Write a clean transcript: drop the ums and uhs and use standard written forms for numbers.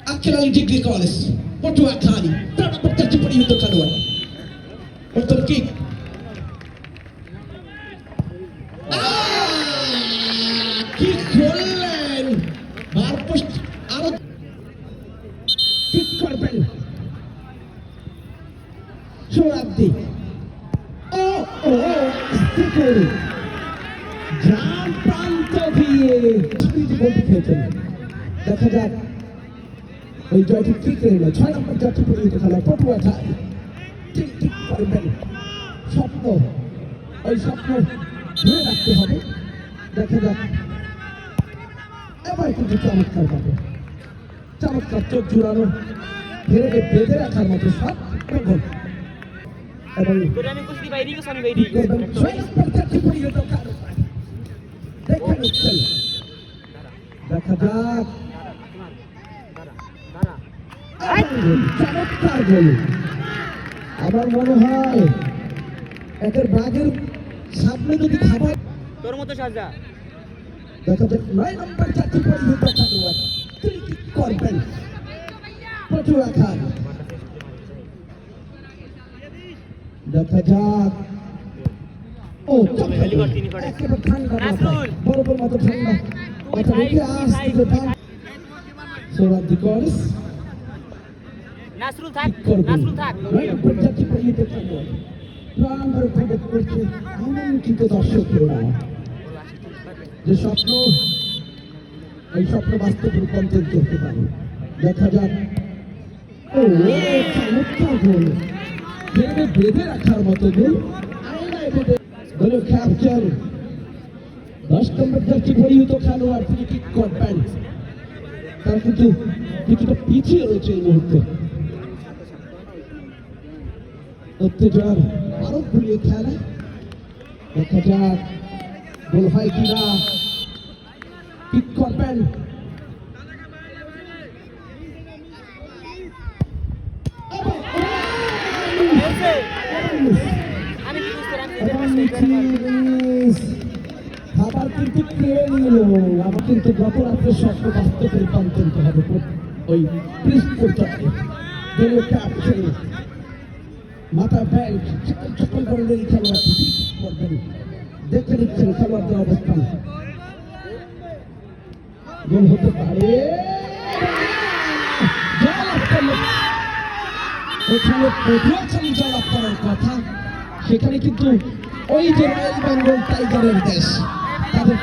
Akhirnya Degree College Purwakarta berapa tercepat untuk kedua untuk kick kick করলেন bar post আরো kick করবেন সোরাব্দি ও ও sticker জাম প্রান্ত দিয়ে স্পিড বলতে খেলছেন দেখা যাক ওই জয়টি ঠিক রইল 6 নম্বর জাতীয় পরিহিত খেলা পটুয়াখালী ঠিক ঠিক করবেন স্বপ্ন ওই স্বপ্ন ধরে রাখতে হবে দেখা যাক এবার কিন্তু চমৎকার পাবে চমৎকার চোখ জুড়ানো ধীরে বেঁধে রাখার মতো সব প্রবল এবং দেখা নিচ্ছেন দেখা যাক চমৎকার গোল আমার মনে হয় এদের বাঘের সামনে যদি খাবার তোর মতো সাজা দেখা যাক 9 নম্বর জাতীয় পরিহিত খেলোয়াড় তিনি কি করবেন পটুয়াখালী দেখা যাক ও একেবারে ঠান্ডা বড় বড় মতো ঠান্ডা মাথা রেখে আসতে পান সোরাব্দি করিস নাসরুল থাক জাতীয় পরিহিত খেলোয়াড় প্রাণ ভরে প্রবেশ করছে আমন্ত্রিত দর্শকেরা যে স্বপ্ন এই স্বপ্ন বাস্তব রূপান্তর করতে পারে দেখা যাক ও চমৎকার গোল বেঁধে রাখার মতো গোল গোলের ক্যাপ্টেন 10 নম্বর জাতীয় পরিহিত খেলোয়াড় তিনি কি করবেন তার কিন্তু কিছুটা পিছিয়ে রয়েছে এই মুহূর্তে উত্তেজনার আরো ঘুরিয়ে খেলা দেখা যাক গোল হয় কিনা কিক করবেন খাবার কিন্তু খেয়ে নিল আবার কিন্তু গত রাত্রে স্বপ্ন বাস্তবে রূপান্তরিত হবে ওই পৃষ্ঠপোষকে গোলের ক্যাপ্টেন মাথা ব্যাংক সকল ধরনের খেলোয়াড় করবেন দেখে নিচ্ছেন খেলোয়াড়দের অবস্থান গোল হতে পারে ওখানে পটুয়াখালী জয়লাভ করার কথা সেখানে কিন্তু ওই যে রয়্যাল বেঙ্গল টাইগারের দেশ তাদের